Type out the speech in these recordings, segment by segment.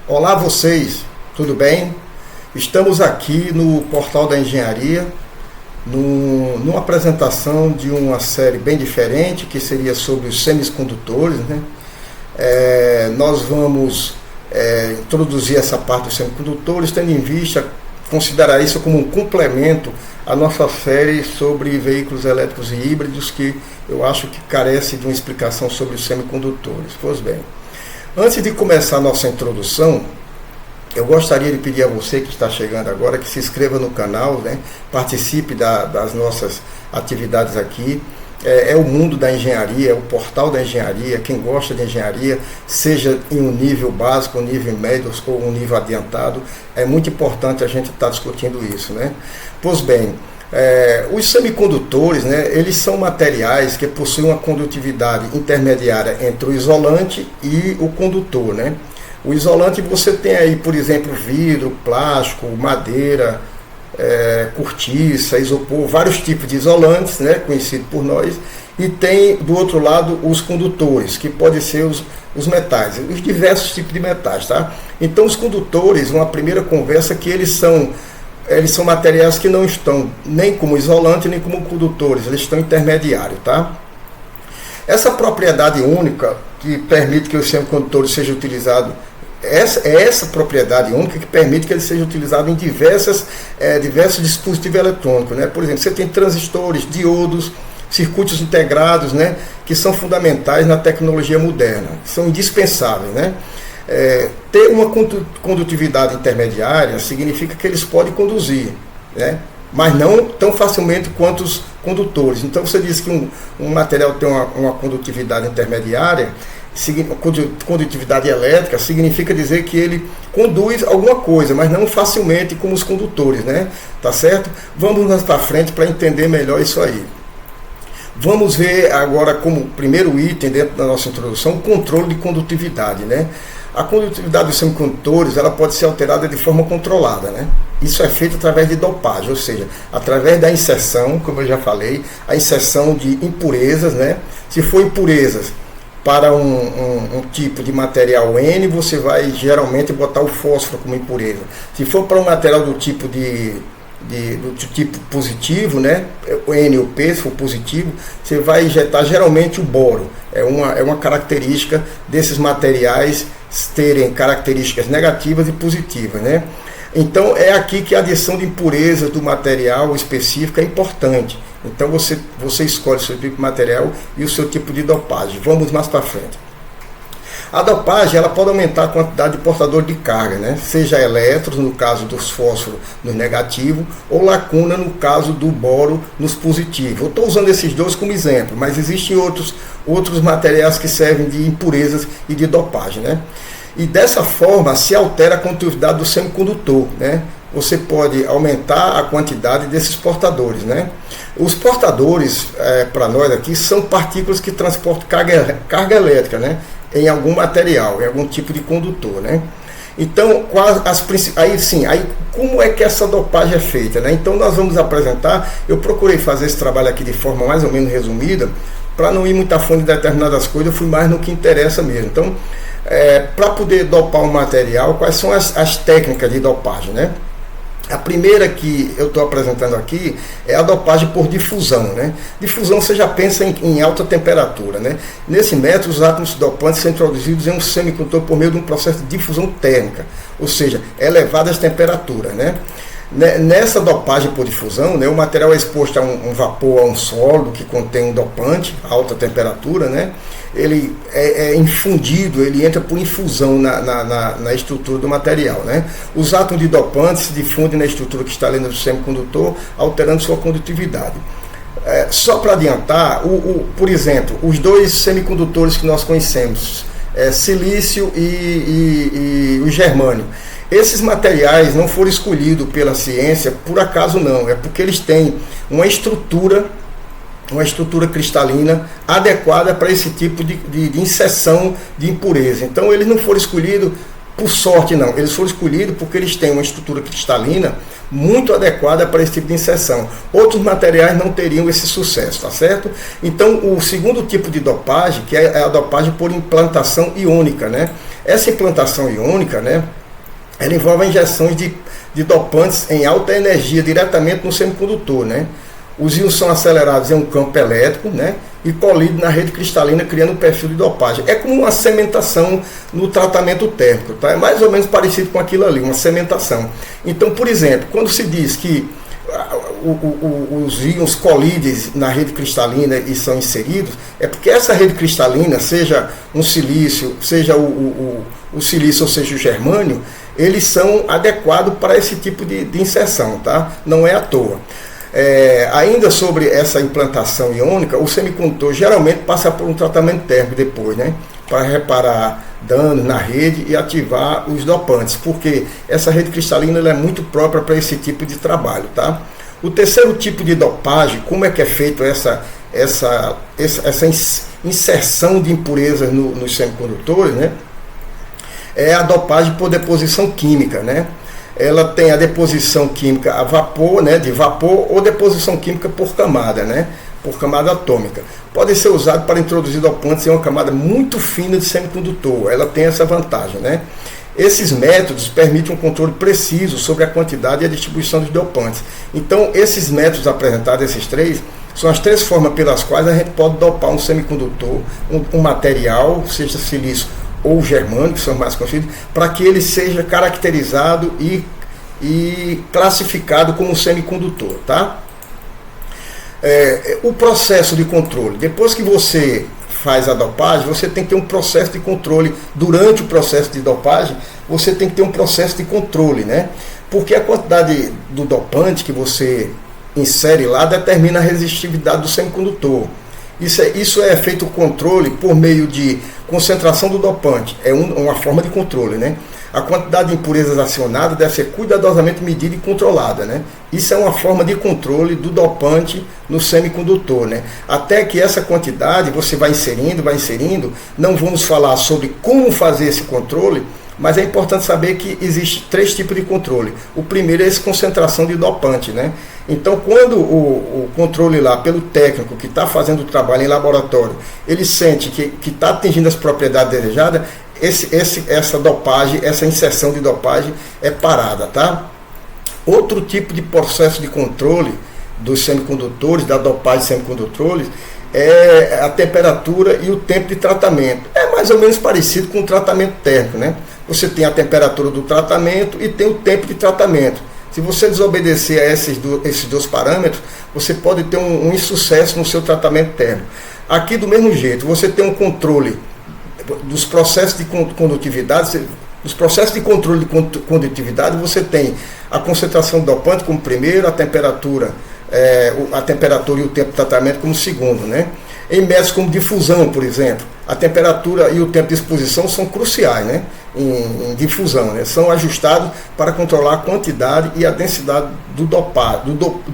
Olá vocês, tudo bem? Estamos aqui no Portal da Engenharia, numa apresentação de uma série bem diferente, que seria sobre os semicondutores, né? Nós vamos introduzir essa parte dos semicondutores, tendo em vista considerar isso como um complemento à nossa série sobre veículos elétricos e híbridos, que eu acho que carece de uma explicação sobre os semicondutores. Pois bem, antes de começar a nossa introdução, eu gostaria de pedir a você que está chegando agora que se inscreva no canal, né? Participe das nossas atividades aqui. É o mundo da engenharia, é o portal da engenharia. Quem gosta de engenharia, seja em um nível básico, um nível médio ou um nível adiantado, é muito importante a gente estar discutindo isso, né? Pois bem, os semicondutores, né, eles são materiais que possuem uma condutividade intermediária entre o isolante e o condutor, né? O isolante você tem aí, por exemplo, vidro, plástico, madeira, cortiça, isopor, vários tipos de isolantes, né, conhecidos por nós, e tem do outro lado os condutores, que podem ser os metais, os diversos tipos de metais, tá? Então os condutores, uma primeira conversa, que eles são materiais que não estão nem como isolante nem como condutores, eles estão intermediários, tá? Essa propriedade única que permite que os semicondutores sejam utilizados, essa propriedade única que permite que ele seja utilizado em diversos dispositivos eletrônicos, né? Por exemplo, você tem transistores, diodos, circuitos integrados, né? Que são fundamentais na tecnologia moderna, são indispensáveis, né? Ter uma condutividade intermediária significa que eles podem conduzir, né? Mas não tão facilmente quanto os condutores. Então você diz que um material tem uma condutividade intermediária, condutividade elétrica, significa dizer que ele conduz alguma coisa, mas não facilmente como os condutores, né? Tá certo? Vamos mais para frente para entender melhor isso aí. Vamos ver agora como primeiro item dentro da nossa introdução o controle de condutividade, né? A condutividade dos semicondutores, ela pode ser alterada de forma controlada, né? Isso é feito através de dopagem, ou seja, através da inserção, como eu já falei, a inserção de impurezas, né? Se for impurezas para um tipo de material N, você vai geralmente botar o fósforo como impureza. Se for para um material do tipo do tipo positivo, né, o N ou P, se for positivo, você vai injetar geralmente o boro. É uma característica desses materiais terem características negativas e positivas, né? Então é aqui que a adição de impurezas do material específico é importante. Então você escolhe o seu tipo de material e o seu tipo de dopagem. Vamos mais para frente. A dopagem, ela pode aumentar a quantidade de portador de carga, né? Seja elétrons, no caso dos fósforos, no negativo, ou lacuna, no caso do boro, nos positivos. Eu estou usando esses dois como exemplo, mas existem outros materiais que servem de impurezas e de dopagem, né? E dessa forma se altera a condutividade do semicondutor, né? Você pode aumentar a quantidade desses portadores, né? Os portadores, para nós aqui, são partículas que transportam carga elétrica, né? Em algum material, em algum tipo de condutor, né? Então, como é que essa dopagem é feita, né? Então, nós vamos apresentar, eu procurei fazer esse trabalho aqui de forma mais ou menos resumida, para não ir muito a fundo em determinadas coisas, eu fui mais no que interessa mesmo. Então, para poder dopar um material, quais são as técnicas de dopagem, né? A primeira que eu estou apresentando aqui é a dopagem por difusão, né? Difusão você já pensa em alta temperatura, né? Nesse método, os átomos dopantes são introduzidos em um semicondutor por meio de um processo de difusão térmica, ou seja, elevadas temperaturas, né? Nessa dopagem por difusão, né, o material é exposto a um vapor, a um sólido que contém um dopante a alta temperatura, né? Ele é infundido, ele entra por infusão na estrutura do material, né? Os átomos de dopante se difundem na estrutura que está ali no semicondutor, alterando sua condutividade. Só para adiantar, por exemplo, os dois semicondutores que nós conhecemos, silício e o germânio. Esses materiais não foram escolhidos pela ciência por acaso, não. É porque eles têm uma estrutura cristalina adequada para esse tipo de inserção de impureza. Então eles não foram escolhidos por sorte, não. Eles foram escolhidos porque eles têm uma estrutura cristalina muito adequada para esse tipo de inserção. Outros materiais não teriam esse sucesso, tá certo? Então, o segundo tipo de dopagem, que é a dopagem por implantação iônica, né? Essa implantação iônica, né, ela envolve injeções de dopantes em alta energia diretamente no semicondutor, né? Os íons são acelerados em um campo elétrico, né, e colidem na rede cristalina, criando um perfil de dopagem. É como uma cementação no tratamento térmico, tá? É mais ou menos parecido com aquilo ali, uma cementação. Então, por exemplo, quando se diz que os íons colidem na rede cristalina e são inseridos, é porque essa rede cristalina, seja um silício, seja o silício ou seja o germânio, eles são adequados para esse tipo de inserção, tá? Não é à toa. Ainda sobre essa implantação iônica, o semicondutor geralmente passa por um tratamento térmico depois, né, para reparar danos na rede e ativar os dopantes, porque essa rede cristalina ela é muito própria para esse tipo de trabalho, tá? O terceiro tipo de dopagem, como é que é feito essa inserção de impurezas nos semicondutores, né? É a dopagem por deposição química, né? Ela tem a deposição química a vapor, né, de vapor, ou deposição química por camada, né, por camada atômica. Pode ser usado para introduzir dopantes em uma camada muito fina de semicondutor. Ela tem essa vantagem, né? Esses métodos permitem um controle preciso sobre a quantidade e a distribuição dos dopantes. Então, esses métodos apresentados, esses três, são as três formas pelas quais a gente pode dopar um semicondutor, um material, seja silício ou germânio, que são mais conhecidos, para que ele seja caracterizado e classificado como semicondutor, tá? O processo de controle. Depois que você faz a dopagem, você tem que ter um processo de controle. Durante o processo de dopagem, você tem que ter um processo de controle, né? Porque a quantidade do dopante que você insere lá determina a resistividade do semicondutor. Isso é feito o controle por meio de concentração do dopante. É uma forma de controle, né? A quantidade de impurezas acionadas deve ser cuidadosamente medida e controlada, né? Isso é uma forma de controle do dopante no semicondutor, né? Até que essa quantidade você vai inserindo. Não vamos falar sobre como fazer esse controle, mas é importante saber que existe três tipos de controle. O primeiro é essa concentração de dopante, né? Então, quando o controle lá, pelo técnico que está fazendo o trabalho em laboratório, ele sente que está atingindo as propriedades desejadas, essa dopagem, essa inserção de dopagem é parada, tá? Outro tipo de processo de controle dos semicondutores, da dopagem de semicondutores, é a temperatura e o tempo de tratamento. É mais ou menos parecido com o tratamento térmico, né? Você tem a temperatura do tratamento e tem o tempo de tratamento. Se você desobedecer a esses dois parâmetros, você pode ter um insucesso no seu tratamento térmico. Aqui, do mesmo jeito, você tem um controle dos processos de condutividade. Nos processos de controle de condutividade, você tem a concentração do dopante como primeiro, a temperatura e o tempo de tratamento como segundo, né? Em métodos como difusão, por exemplo, a temperatura e o tempo de exposição são cruciais, né? Em difusão, né? São ajustados para controlar a quantidade e a densidade do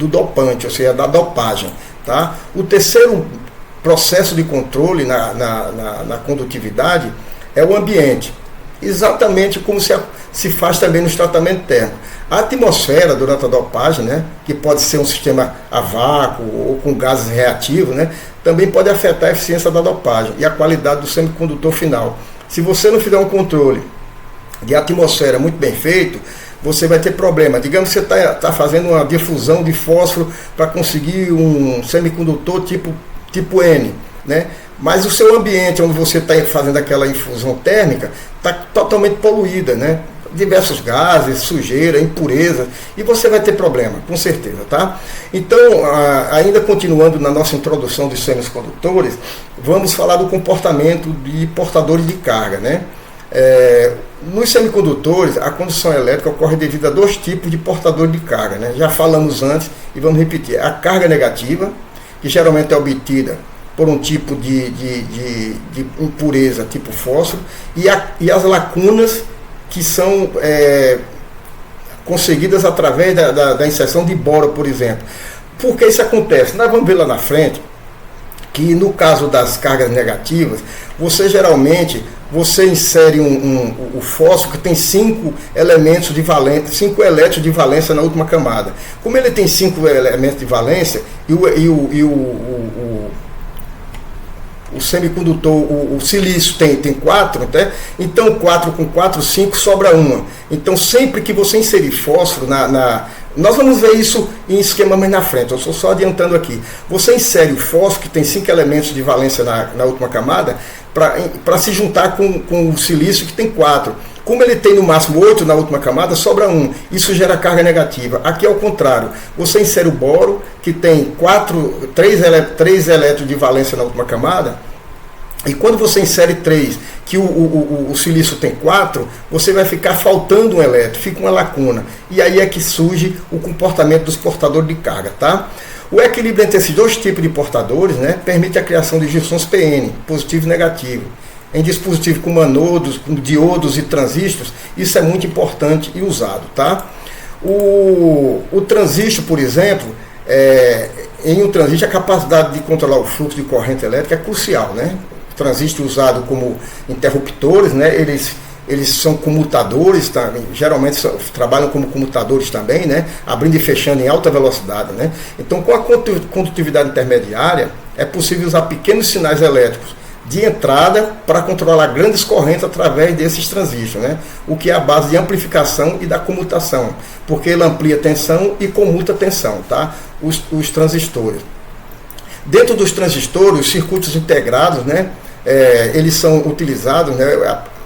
dopante, ou seja, da dopagem, tá? O terceiro processo de controle na condutividade é o ambiente, exatamente como se faz também nos tratamentos térmicos. A atmosfera durante a dopagem, né, que pode ser um sistema a vácuo ou com gases reativos, né, também pode afetar a eficiência da dopagem e a qualidade do semicondutor final. Se você não fizer um controle de atmosfera muito bem feito, você vai ter problema. Digamos que você está fazendo uma difusão de fósforo para conseguir um semicondutor tipo N, né? Mas o seu ambiente onde você está fazendo aquela infusão térmica está totalmente poluída, né? Diversos gases, sujeira, impureza, e você vai ter problema, com certeza, tá? Então, ainda continuando na nossa introdução dos semicondutores, vamos falar do comportamento de portadores de carga, né? Nos semicondutores, a condução elétrica ocorre devido a dois tipos de portadores de carga, né? Já falamos antes e vamos repetir. A carga negativa, que geralmente é obtida por um tipo de impureza, tipo fósforo, e as lacunas, que são conseguidas através da inserção de boro, por exemplo. Por que isso acontece? Nós vamos ver lá na frente que no caso das cargas negativas, você geralmente insere o fósforo que tem 5 elementos de valência, 5 elétrons de valência na última camada. Como ele tem 5 elementos de valência e o semicondutor, o silício tem 4, né? Então 4 com 4, 5, sobra uma. Então sempre que você inserir fósforo nós vamos ver isso em esquema mais na frente, eu estou só adiantando aqui. Você insere o fósforo, que tem 5 elementos de valência na última camada, para se juntar com o silício, que tem 4. Como ele tem no máximo 8 na última camada, sobra 1. Isso gera carga negativa. Aqui é o contrário. Você insere o boro, que tem 3 elétrons de valência na última camada, e quando você insere 3, que o silício tem 4, você vai ficar faltando um elétron, fica uma lacuna. E aí é que surge o comportamento dos portadores de carga, tá? O equilíbrio entre esses dois tipos de portadores, né, permite a criação de junções PN, positivo e negativo. Em dispositivos como anodos, com diodos e transistores, isso é muito importante e usado, tá? O transistor, por exemplo, em um transistor a capacidade de controlar o fluxo de corrente elétrica é crucial, né? Transistor usado como interruptores, né? Eles são comutadores, tá? Geralmente trabalham como comutadores também, né? Abrindo e fechando em alta velocidade, né? Então, com a condutividade intermediária, é possível usar pequenos sinais elétricos de entrada para controlar grandes correntes através desses transistores, né? O que é a base de amplificação e da comutação, porque ele amplia tensão e comuta tensão, tá? Os transistores. Dentro dos transistores, os circuitos integrados, né? Eles são utilizados, né?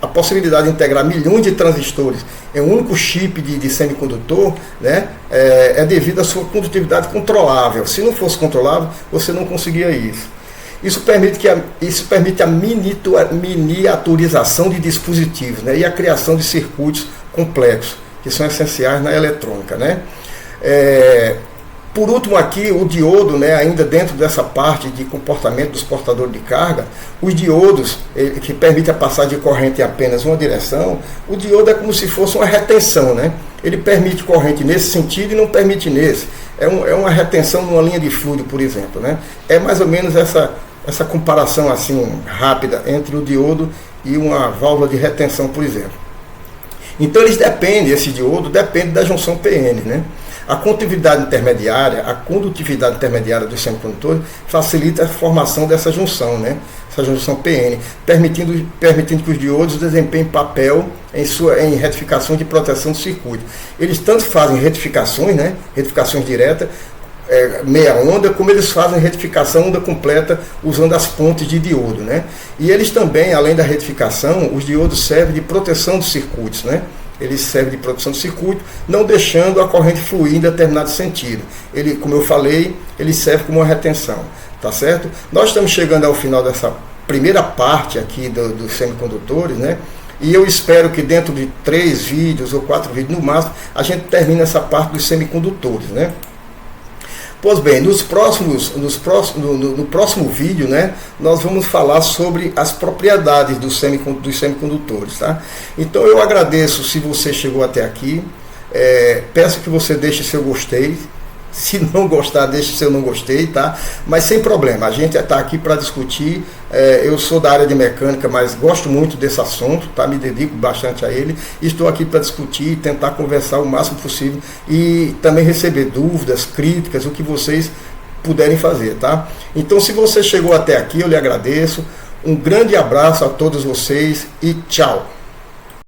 A possibilidade de integrar milhões de transistores em um único chip de semicondutor, né? É devido à sua condutividade controlável. Se não fosse controlável, você não conseguia isso. Isso permite a miniaturização de dispositivos, né? E a criação de circuitos complexos, que são essenciais na eletrônica, né? Por último aqui, o diodo, né, ainda dentro dessa parte de comportamento dos portadores de carga, os diodos, que permitem a passagem de corrente em apenas uma direção, o diodo é como se fosse uma retenção, né? Ele permite corrente nesse sentido e não permite nesse. É uma retenção numa linha de fluido, por exemplo, né? É mais ou menos essa comparação assim rápida entre o diodo e uma válvula de retenção, por exemplo. Então esse diodo depende da junção PN, né? A condutividade intermediária dos semicondutores facilita a formação dessa junção, né? Essa junção PN, permitindo que os diodos desempenhem papel em retificação de proteção do circuito. Eles tanto fazem retificações, né? Retificações diretas, meia onda, como eles fazem retificação onda completa usando as pontes de diodo, né? E eles também, além da retificação, os diodos servem de proteção dos circuitos, né? Ele serve de proteção do circuito, não deixando a corrente fluir em determinado sentido. Ele, como eu falei, ele serve como uma retenção, tá certo? Nós estamos chegando ao final dessa primeira parte aqui dos semicondutores, né? E eu espero que dentro de 3 vídeos ou 4 vídeos no máximo, a gente termine essa parte dos semicondutores, né? Pois bem, no próximo vídeo, né, nós vamos falar sobre as propriedades dos semicondutores, tá? Então eu agradeço se você chegou até aqui, peço que você deixe seu gostei, se não gostar, deixe seu não gostei, tá? Mas sem problema, a gente está aqui para discutir, eu sou da área de mecânica, mas gosto muito desse assunto, tá? Me dedico bastante a ele, estou aqui para discutir e tentar conversar o máximo possível e também receber dúvidas, críticas, o que vocês puderem fazer, tá? Então, se você chegou até aqui, eu lhe agradeço, um grande abraço a todos vocês e tchau!